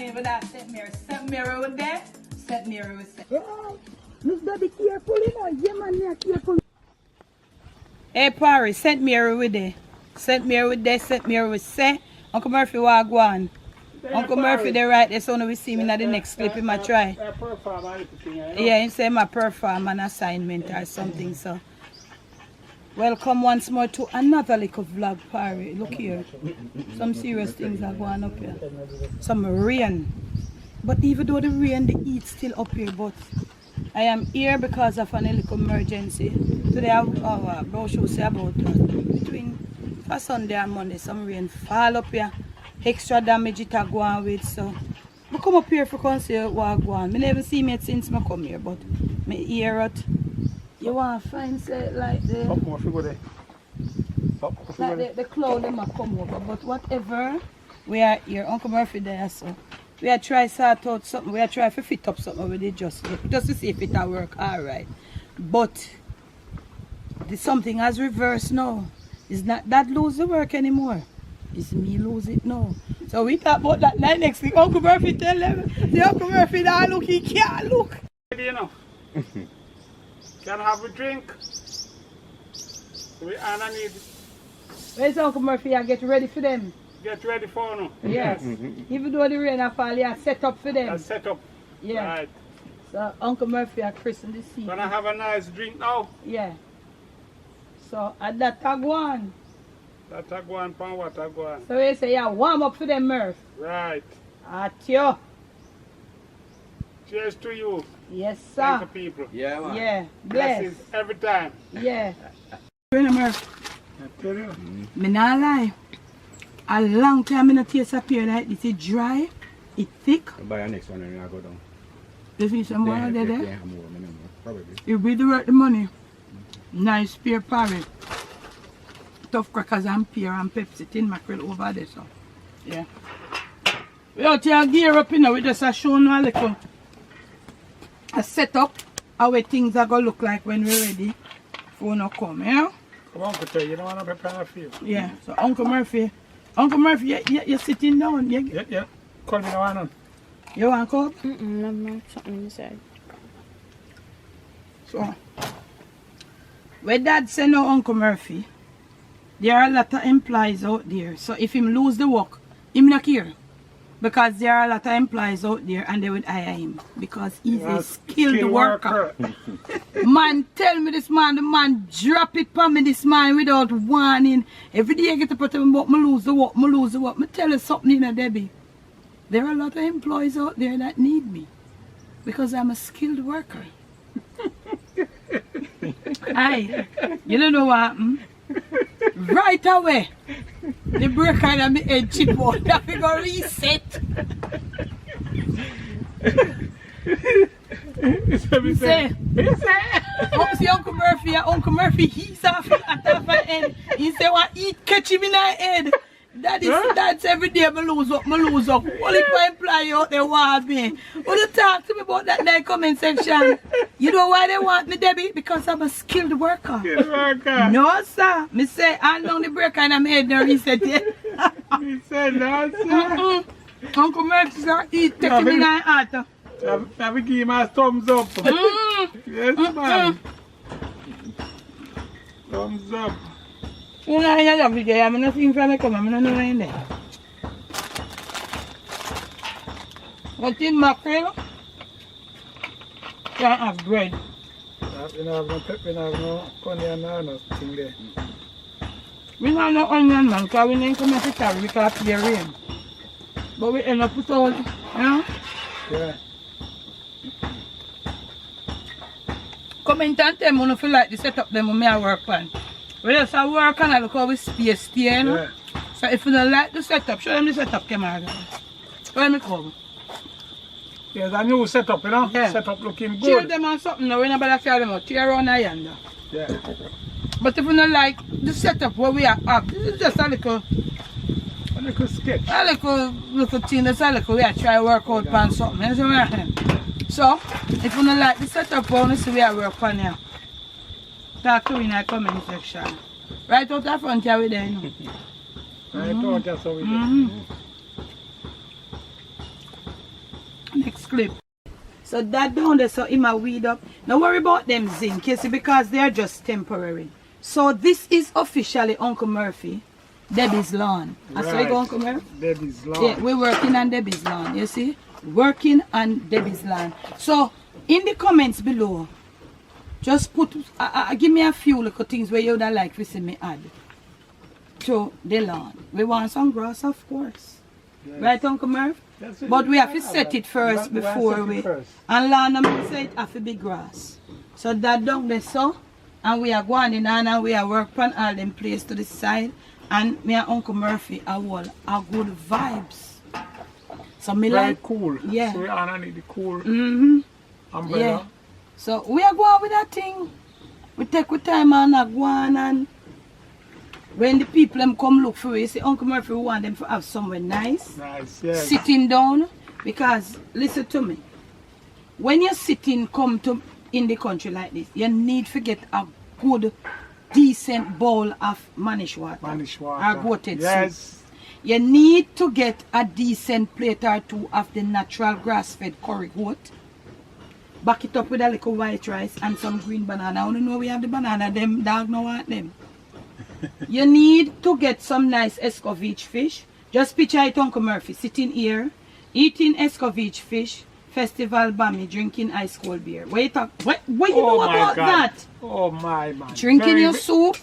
even that St. Mary. St. Mary was there. St. Mary was there. Oh, Miss Baby, careful, you know. Yeah, man, yeah, careful. Hey, Paris, St. Mary with there. St. Mary with there, St. Mary with say. Uncle Murphy walk one. Uncle Murphy they right there, so now we see me in the next clip in my try. Yeah, he say my perform an assignment or something, so. Welcome once more to another little vlog, Parry. Look here. Some serious things are going up here. Some rain. But even though the rain, the heat still up here, but I am here because of an little emergency. Today our brochure say about between for Sunday and Monday some rain fall up here. Extra damage it are going with, so I come up here for come see what go on. I never see me since I come here, but I hear it. You want to find say like the the cloud them a come over, but whatever we are here, Uncle Murphy there, so we are try sort out something, we are try to fit up something with it just to see if it will work alright. But the something has reversed now. It's not that lose the work anymore. It's me lose it now. So we talk about that night next week. Uncle Murphy tell them, the Uncle Murphy now look, he can't look. You know. Can I have a drink? We Anna need. Where's Uncle Murphy? I get ready for them. Get ready for now. Yes. Even though the rain I fall, I set up for them. I set up. Yeah. Right. So Uncle Murphy I christened the seat. Can I have a nice drink now? Yeah. So at that tag one. That I go on, pan what I go on. So we say yeah, warm up for them, Murph. Right. At you. Cheers to you. Yes, sir. Thank you, people. Yeah, man. Yeah. Bless. Blessings every time. Yeah. Murph. I tell you. Me not lie. A long time I not taste a pear like this. It dry, it thick. I'll buy your next one and I'll go down. You see some more there? Yeah, more, probably. You really worth the money. Nice pear porridge. Tough crackers and pear and Pepsi tin mackerel over there, so yeah. We out here gear up, you know, we just show you a little a setup how things are gonna look like when we're ready for no come, you know? Come on, Peter, you don't want to prepare for you. Yeah, so Uncle Murphy, you're sitting down. Yeah. Call me now, Anna. You want to come? No, something inside. So, when Dad say no, Uncle Murphy, there are a lot of employees out there. So if him lose the work, him not care. Because there are a lot of employees out there and they would hire him. Because he's a skilled worker. Man, tell me this man, the man drop it for me this man without warning. Every day I get up and about me lose the work. Me tell you something, you know, Debbie. There are a lot of employees out there that need me. Because I'm a skilled worker. Aye, you don't know what happened? Right away, the breaker in my head chip out. That we go reset. He say, see Uncle Murphy, he's off at my head. He say, what he catch him in the head. That's every day I lose up. All if I employee out there want me. Will you talk to me about that in the comment section? You know why they want me, Debbie? Because I'm a skilled worker. No, sir. Me say, hand down the breaker and I'm head there. He said, yeah. He said, no, sir. Uncle Murphy, sir, he take me in the heart. Have we give him a thumbs up? Yes, man. Thumbs up. You know, I love you, I'm not seeing from me come, I'm not knowing there. What's in mackerel? Can't have bread. We don't have no pepper, we don't have no onion or nothing there. We don't have no onion, man, because we didn't come here to carry because of the rain. But we end up with all, you know? Yeah. Comment and tell me if you like the setup them when I work on. We just work and I look how we space stay, you know? Yeah. So if you don't like the setup, show them the setup, camera. Show them the cover. Yeah, the new setup, you know? Yeah. Setup looking good. Cheer them on something now, we don't bother carry them out. Cheer around there yonder. Yeah. But if you don't like the setup where we are up, this is just a little sketch. A little thing, that's a little we are try to work out on something. You see what I'm saying? So, if you don't like the setup, we see we are work on here. Talk to me in the comment section. Right out the front here with them, you know. Right out there, so we do. clip. So that down there, so it might weed up. Don't worry about them zinc, you see, because they are just temporary. So this is officially Uncle Murphy, Debbie's lawn. That's where you go, Uncle Murphy? Debbie's lawn. Yeah, we're working on Debbie's lawn, you see? Working on Debbie's lawn. So in the comments below, just put, give me a few little things where you would like to see me add to the lawn. We want some grass, of course. Yes. Right, Uncle Murph? But we have to set it first before we... And lawn, I say it have to be grass. So that down there, so, and we are going in and we are working on all them place to the side. And me and Uncle Murphy are good vibes. So me very like... cool. Yeah. So we are need the cool umbrella. Yeah. So we are going with that thing. We take our time and go on, and when the people them come look for you, say Uncle Murphy, we want them to have somewhere nice. Nice, yes. Sitting down. Because listen to me. When you're sitting in the country like this, you need to get a good, decent bowl of manish water. Manish water. Or goated yes. soup. You need to get a decent plate or two of the natural grass-fed curry goat. Back it up with a little white rice and some green banana. I don't know we have the banana, them dog no want them. You need to get some nice escovitch fish. Just picture it, Uncle Murphy sitting here, eating escovitch fish, festival bammy, drinking ice cold beer. What you know about that? Oh my man. Drinking your soup,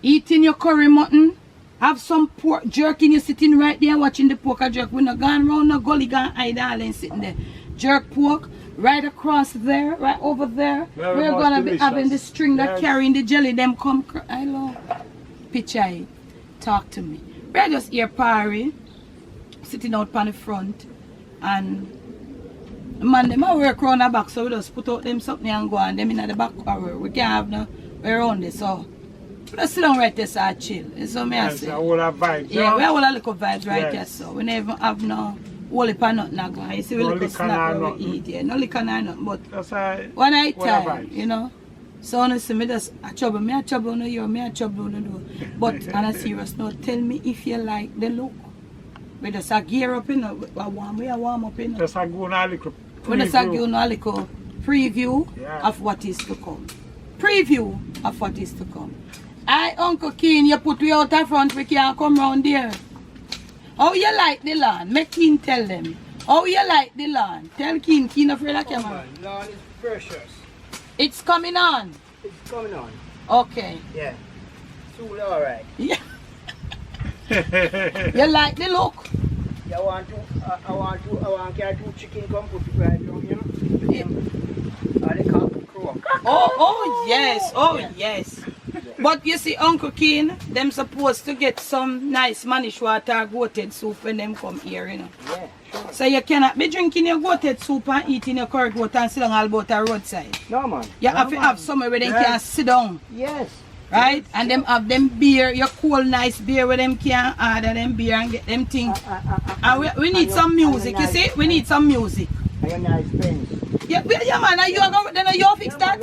eating your curry mutton, have some pork jerk in you sitting right there watching the pork jerk. We're not going around no gully gun hide and sitting there. Jerk pork. Right across there, right over there, we're gonna be having the string that carrying the jelly. Them come, I love. Picture it. Talk to me. We're just here, Parry, sitting out on the front, and man, them a work around the back, so we just put out them something and go on them in the back corner. We can't have no we're around this, so we just sit down right there, so chill. It's so me I say. All our vibes. Yeah, we have all a little vibes right here, so we never have no. Whole heap of nothing going. You see, we No little snack where we eat, yeah. No liquor, no nothing, but one night time, you know. So honestly, me just a trouble no you, me a trouble no do. But on a serious note, tell me if you like the look. We just a gear up, you know. We a warm up, you know. Just a go a little preview. We just a give a little preview of what is to come. Preview of what is to come. I, Uncle Keen, you put me out in front, we can't come round there. How you like the lawn? Make Keen tell them. How you like the lawn? Tell Keen afraid of camera. The lawn is precious. It's coming on. It's coming on. Okay. Yeah. Soon alright. Yeah. You like the look? Yeah, I want to get 2 chicken come put it right down, you know? Yeah. They can't crow. Oh yes. Oh yes. But you see, Uncle Keen, them supposed to get some nice manish water goated soup when them come here, you know. Yeah, sure. So you cannot be drinking your goated soup and eating your curry goat and sit down all about the roadside. No, man. You have to have somewhere where they can sit down. Yes. Right? And them have them beer, your cool nice beer where them can order them beer and get them things. And we need some music, you see? We need some music. And your nice pens. Yeah, man, and you are going then you fix that?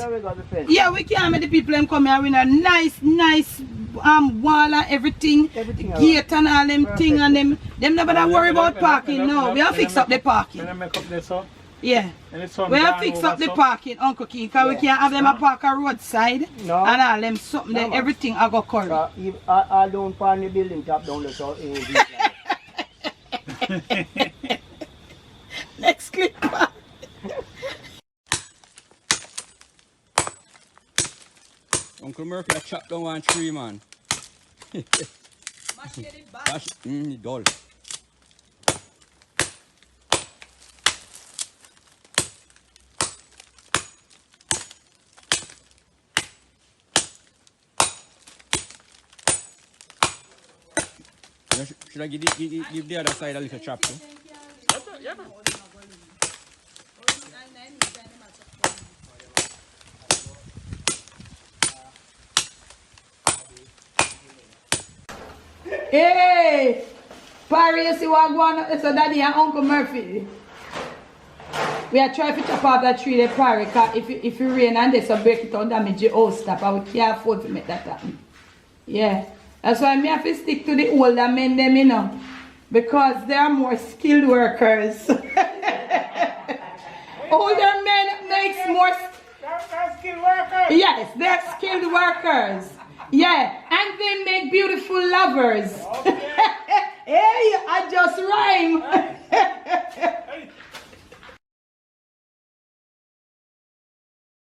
Yeah, we can make the people them come here with a nice wall and everything gate and all them thing and them never don't worry about parking. No, we have fix up the parking. Yeah. We have fix up the parking, Uncle King, because we can't have them a park a roadside and all them something there, everything I go curry. I don't find the building top down the so Next clip. Uncle Murphy, I chopped down 1 tree, man. Mash it dull. Should I give the other side a little chop too? Yeah, man. Hey! Parry, you see what going on? It's a daddy and Uncle Murphy. We are trying to chop off that tree there, Parry, because if it rain and there's a break it out, damage your whole stuff, and we can't afford to make that happen. Yeah. That's why I have to stick to the older men them, you know. Because they are more skilled workers. Older men makes more. That's skilled workers. Yes, they're skilled workers. Yeah, and they make beautiful lovers. Hey, I just rhyme.